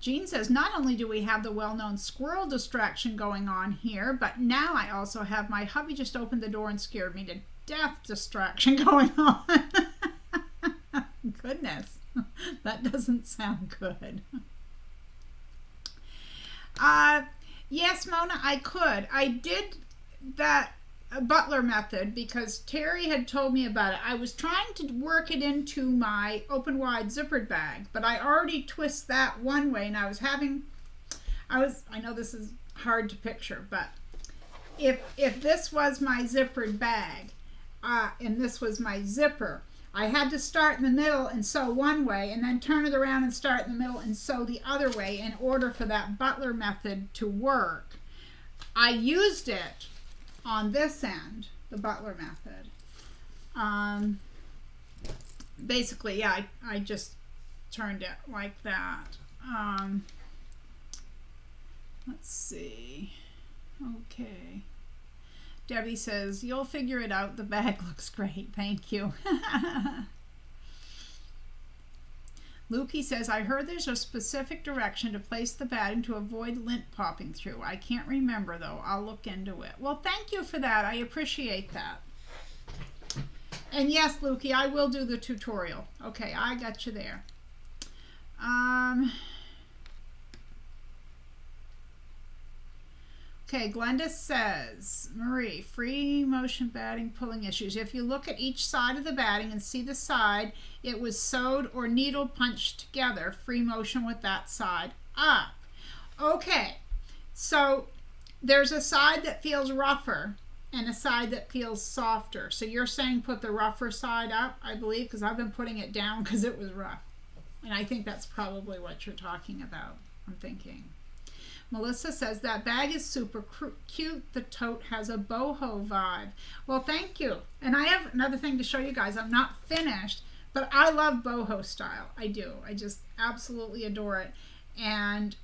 Jean says, not only do we have the well-known squirrel distraction going on here, but now I also have my hubby just opened the door and scared me to death distraction going on. Goodness, that doesn't sound good. Yes, Mona, I could. I did that butler method because Terry had told me about it. I was trying to work it into my open wide zippered bag, but I already twist that one way, and I know this is hard to picture, but if this was my zippered bag and this was my zipper, I had to start in the middle and sew one way and then turn it around and start in the middle and sew the other way in order for that butler method to work. I used it on this end, the butler method. Basically, yeah, I just turned it like that. Let's see. Okay. Debbie says, you'll figure it out. The bag looks great. Thank you. Lukey says, I heard there's a specific direction to place the batting to avoid lint popping through. I can't remember, though. I'll look into it. Well, thank you for that. I appreciate that. And yes, Lukey, I will do the tutorial. Okay, I got you there. Okay, Glenda says, Marie, free motion batting pulling issues. If you look at each side of the batting and see the side, it was sewed or needle punched together, free motion with that side up. Okay, so there's a side that feels rougher and a side that feels softer. So you're saying put the rougher side up, I believe, because I've been putting it down because it was rough. And I think that's probably what you're talking about, I'm thinking. Melissa says, that bag is super cute. The tote has a boho vibe. Well, thank you. And I have another thing to show you guys. I'm not finished, but I love boho style. I do. I just absolutely adore it. And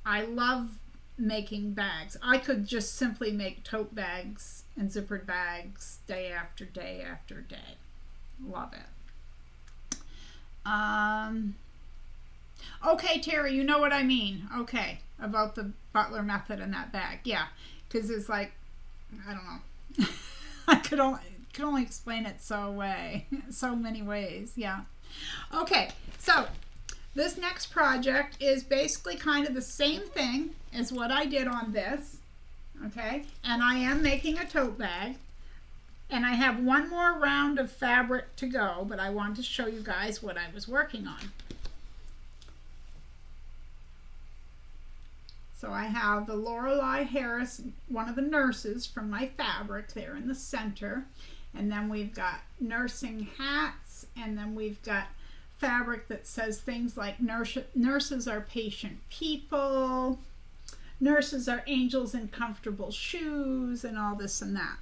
I love making bags. I could just simply make tote bags and zippered bags day after day after day. Love it. Okay, Terry, you know what I mean. Okay, about the butler method in that bag. Yeah, because it's like, I don't know. I could only explain it so many ways. Yeah. Okay, so this next project is basically kind of the same thing as what I did on this. Okay, and I am making a tote bag. And I have one more round of fabric to go, but I wanted to show you guys what I was working on. So I have the Lorelei Harris, one of the nurses from my fabric there in the center. And then we've got nursing hats, and then we've got fabric that says things like nurses are patient people, nurses are angels in comfortable shoes, and all this and that.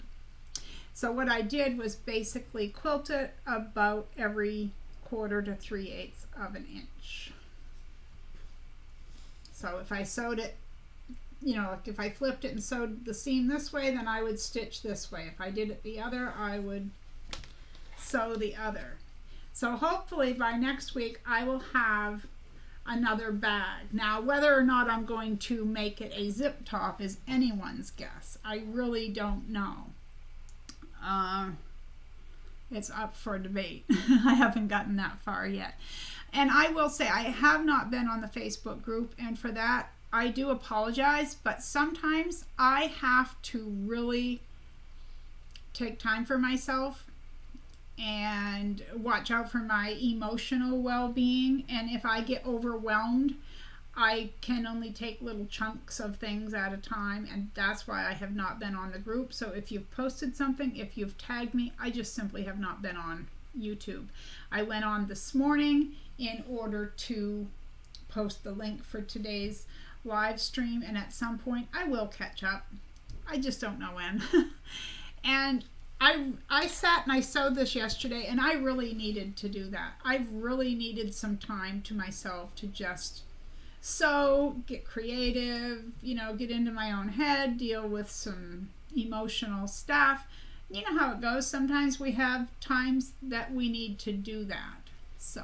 So what I did was basically quilt it about every 1/4 to 3/8 of an inch. So if I sewed it, you know, if I flipped it and sewed the seam this way, then I would stitch this way. If I did it the other, I would sew the other. So hopefully by next week I will have another bag. Now whether or not I'm going to make it a zip top is anyone's guess. I really don't know. It's up for debate. I haven't gotten that far yet. And I will say I have not been on the Facebook group, and for that I do apologize, but sometimes I have to really take time for myself and watch out for my emotional well-being. And if I get overwhelmed, I can only take little chunks of things at a time, and that's why I have not been on the group. So if you've posted something, if you've tagged me, I just simply have not been on YouTube. I went on this morning in order to post the link for today's live stream, and at some point I will catch up. I just don't know when. And I sat and I sewed this yesterday, and I really needed to do that. I really needed some time to myself to just sew, get creative, you know, get into my own head, deal with some emotional stuff. You know how it goes. Sometimes we have times that we need to do that. So,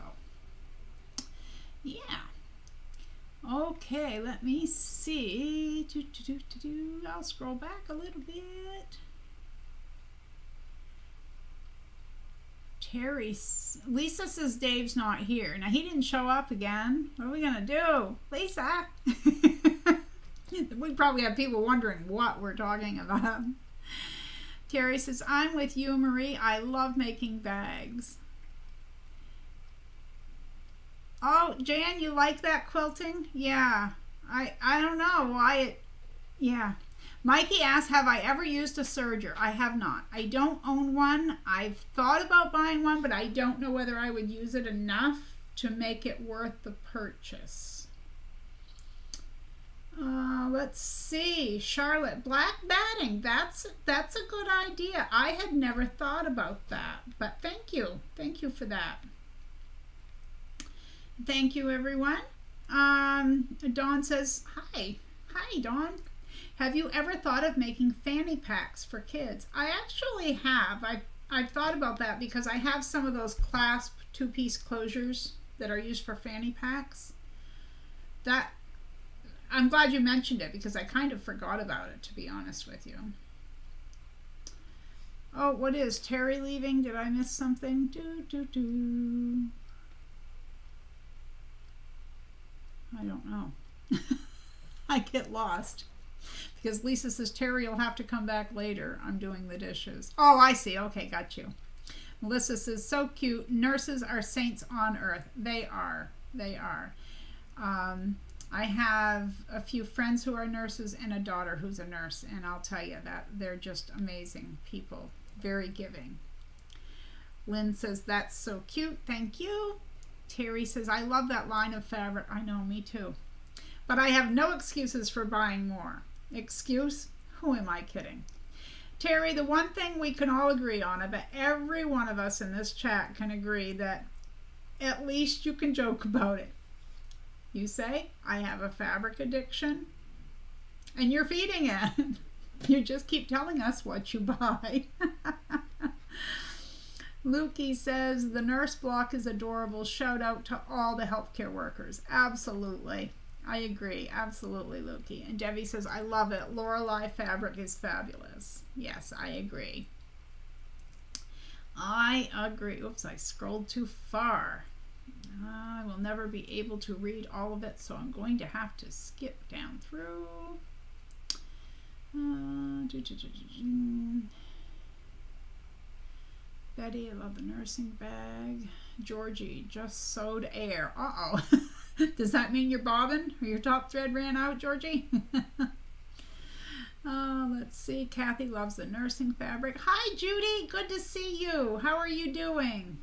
yeah. Okay, let me see. I'll scroll back a little bit. Lisa says Dave's not here. Now, he didn't show up again. What are we going to do? Lisa! We probably have people wondering what we're talking about. Terry says, I'm with you, Marie. I love making bags. Oh, Jan, you like that quilting? Yeah. I don't know why it... Yeah. Mikey asks, have I ever used a serger? I have not. I don't own one. I've thought about buying one, but I don't know whether I would use it enough to make it worth the purchase. Let's see. Charlotte, black batting. That's a good idea. I had never thought about that, but thank you. Thank you for that. Thank you, everyone. Dawn says, hi. Hi, Dawn. Have you ever thought of making fanny packs for kids? I actually have. I've thought about that because I have some of those clasp 2-piece closures that are used for fanny packs. I'm glad you mentioned it because I kind of forgot about it, to be honest with you. Oh, what is Terry leaving? Did I miss something? I don't know. I get lost. Because Lisa says Terry will have to come back later. I'm doing the dishes. Oh, I see. Okay, got you. Melissa says, so cute. Nurses are saints on earth. They are. They are. I have a few friends who are nurses and a daughter who's a nurse, and I'll tell you that they're just amazing people. Very giving. Lynn says, that's so cute. Thank you. Terry says, I love that line of fabric. I know, me too. But I have no excuses for buying more. Excuse? Who am I kidding? Terry, the one thing we can all agree on, I bet every one of us in this chat can agree that at least you can joke about it. You say, I have a fabric addiction, and you're feeding it. You just keep telling us what you buy. Lukey says, the nurse block is adorable. Shout out to all the healthcare workers. Absolutely. I agree. Absolutely, Lukey. And Debbie says, I love it. Lorelei fabric is fabulous. Yes, I agree. I agree. Oops, I scrolled too far. I will never be able to read all of it, so I'm going to have to skip down through. Betty, I love the nursing bag. Georgie, just sewed air. Uh-oh. Does that mean you're bobbing or your top thread ran out, Georgie? Let's see. Kathy loves the nursing fabric. Hi, Judy. Good to see you. How are you doing?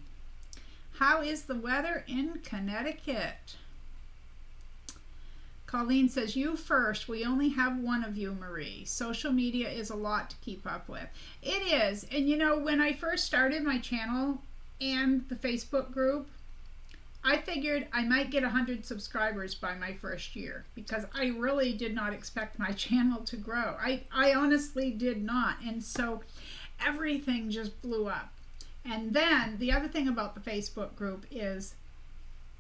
How is the weather in Connecticut? Colleen says, you first. We only have one of you, Marie. Social media is a lot to keep up with. It is. And you know, when I first started my channel and the Facebook group, I figured I might get 100 subscribers by my first year because I really did not expect my channel to grow. I honestly did not. And so everything just blew up. And then the other thing about the Facebook group is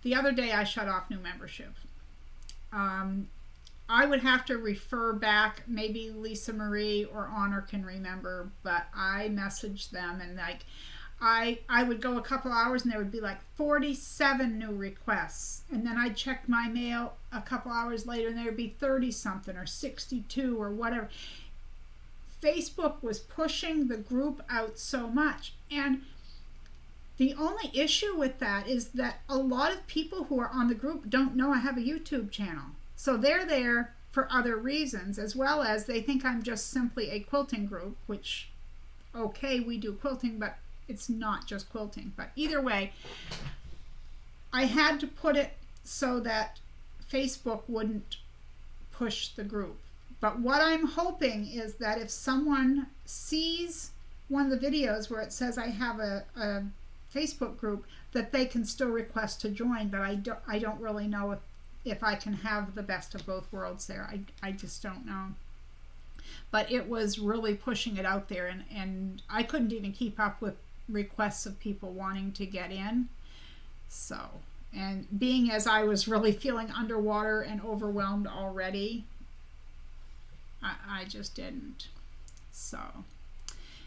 the other day I shut off new membership. I would have to refer back, maybe Lisa Marie or Honor can remember, but I messaged them and like I would go a couple hours and there would be like 47 new requests, and then I'd check my mail a couple hours later and there would be 30 something or 62 or whatever. Facebook was pushing the group out so much, and the only issue with that is that a lot of people who are on the group don't know I have a YouTube channel. So they're there for other reasons, as well as they think I'm just simply a quilting group, which, okay, we do quilting, but it's not just quilting. But either way, I had to put it so that Facebook wouldn't push the group. But what I'm hoping is that if someone sees one of the videos where it says I have a Facebook group, that they can still request to join, but I don't really know if I can have the best of both worlds there. I just don't know. But it was really pushing it out there, and I couldn't even keep up with requests of people wanting to get in. So, and being as I was really feeling underwater and overwhelmed already, I just didn't. So,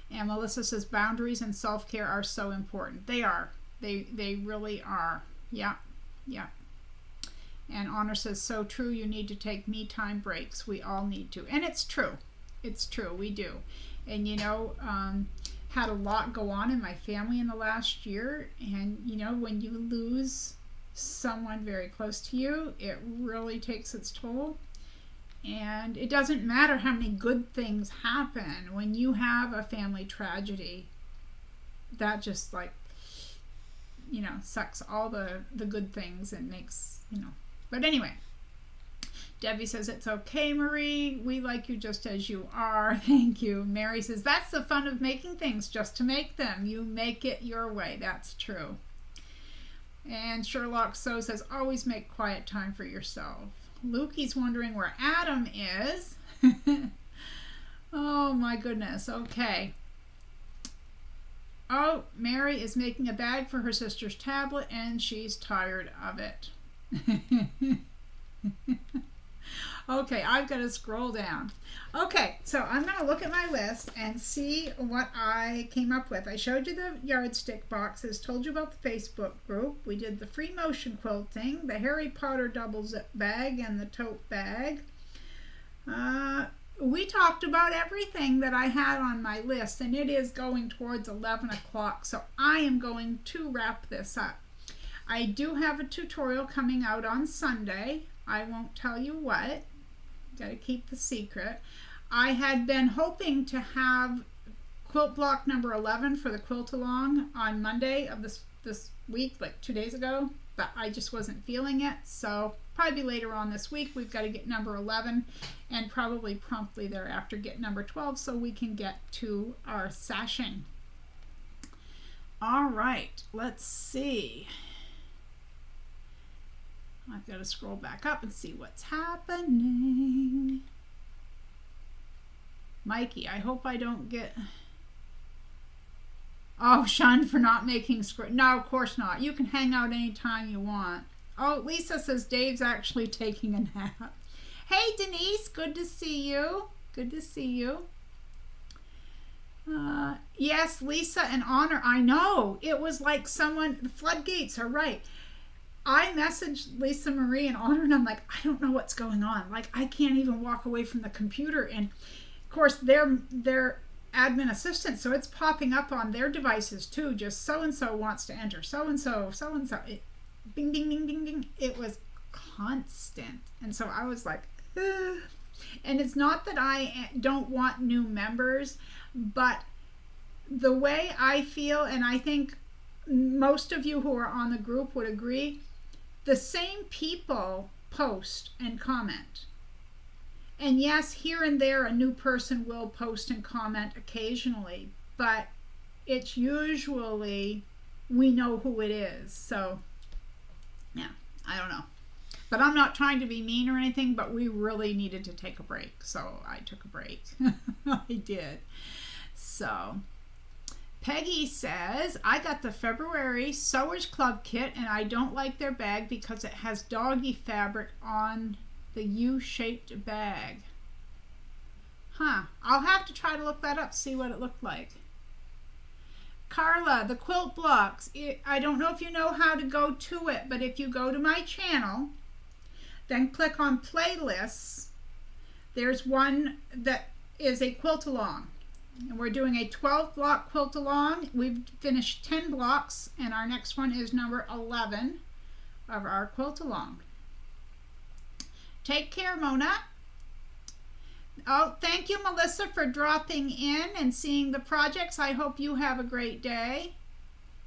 and Melissa says boundaries and self-care are so important. They are. They really are. Yeah. Yeah. And Honor says, so true, you need to take me time breaks. We all need to. And it's true. It's true. We do. And, you know, had a lot go on in my family in the last year. And, you know, when you lose someone very close to you, it really takes its toll. And it doesn't matter how many good things happen. When you have a family tragedy, that just like, you know, sucks all the good things and makes, you know. But anyway, Debbie says, it's okay, Marie. We like you just as you are. Thank you. Mary says, that's the fun of making things, just to make them. You make it your way. That's true. And Sherlock So says, always make quiet time for yourself. Lukey's wondering where Adam is. Oh my goodness. Okay. Oh, Mary is making a bag for her sister's tablet and she's tired of it. Okay, I've got to scroll down. Okay, so I'm going to look at my list and see what I came up with. I showed you the yardstick boxes, told you about the Facebook group. We did the free motion quilting, the Harry Potter double zip bag, and the tote bag. We talked about everything that I had on my list, and it is going towards 11 o'clock, so I am going to wrap this up. I do have a tutorial coming out on Sunday. I won't tell you what. Got to keep the secret. I had been hoping to have quilt block number 11 for the quilt along on Monday of this week, like 2 days ago, but I just wasn't feeling it. So probably later on this week we've got to get number 11 and probably promptly thereafter get number 12 so we can get to our sashing. All right, let's see. I've got to scroll back up and see what's happening. Mikey, I hope I don't get... Oh, shunned for not making script. No, of course not. You can hang out anytime you want. Oh, Lisa says Dave's actually taking a nap. Hey, Denise, good to see you. Good to see you. Yes, Lisa and Honor, I know. It was like someone... The floodgates are right. I messaged Lisa Marie and Honor, and I'm like, I don't know what's going on. Like, I can't even walk away from the computer. And, of course, they're admin assistant, so it's popping up on their devices, too. Just so-and-so wants to enter. So-and-so, so-and-so. Bing, ding, ding, ding, ding. It was constant. And so I was like, ugh. And it's not that I don't want new members, but the way I feel, and I think most of you who are on the group would agree, the same people post and comment. And yes, here and there a new person will post and comment occasionally, but it's usually we know who it is. So yeah, I don't know. But I'm not trying to be mean or anything, but we really needed to take a break. So I took a break. I did. So Peggy says, I got the February Sewers Club kit and I don't like their bag because it has doggy fabric on the U-shaped bag. Huh. I'll have to try to look that up, see what it looked like. Carla, the quilt blocks. I don't know if you know how to go to it, but if you go to my channel, then click on playlists, there's one that is a quilt along. And we're doing a 12 block quilt along. We've finished 10 blocks and our next one is number 11 of our quilt along. Take care, Mona. Oh, thank you, Melissa, for dropping in and seeing the projects. I hope you have a great day.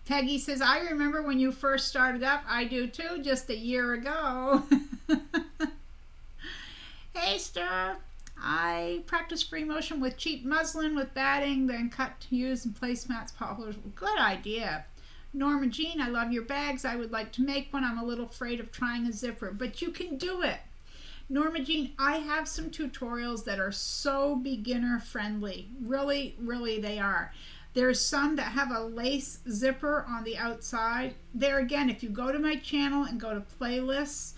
Peggy says, I remember when you first started up. I do too, just a year ago. Hey, Stir. I practice free motion with cheap muslin with batting, then cut to use and placemats, poplars. Good idea. Norma Jean, I love your bags. I would like to make one. I'm a little afraid of trying a zipper, but you can do it. Norma Jean, I have some tutorials that are so beginner friendly. Really, really they are. There's some that have a lace zipper on the outside. There again, if you go to my channel and go to playlists,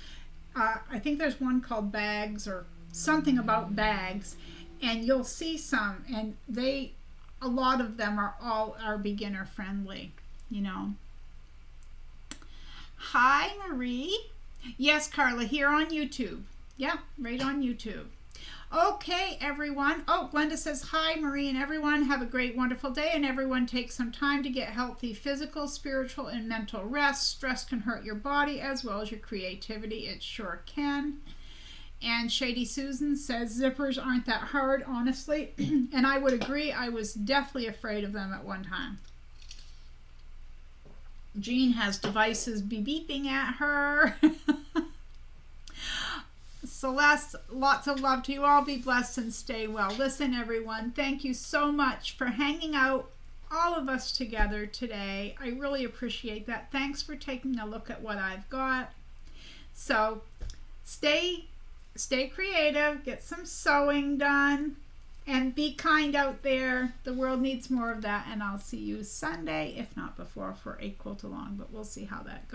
I think there's one called bags or something about bags, and you'll see some, and a lot of them are beginner friendly, you know. Hi, Marie. Yes, Carla, here on YouTube. Yeah, right on YouTube. Okay, everyone. Oh, Glenda says, hi, Marie and everyone. Have a great, wonderful day, and everyone take some time to get healthy physical, spiritual, and mental rest. Stress can hurt your body as well as your creativity. It sure can. And Shady Susan says, zippers aren't that hard, honestly. And I would agree. I was deathly afraid of them at one time. Jean has devices beeping at her. Celeste, lots of love to you all. Be blessed and stay well. Listen, everyone, thank you so much for hanging out, all of us together today. I really appreciate that. Thanks for taking a look at what I've got. So stay creative, get some sewing done, and be kind out there. The world needs more of that, and I'll see you Sunday, if not before, for a quilt along, but we'll see how that goes.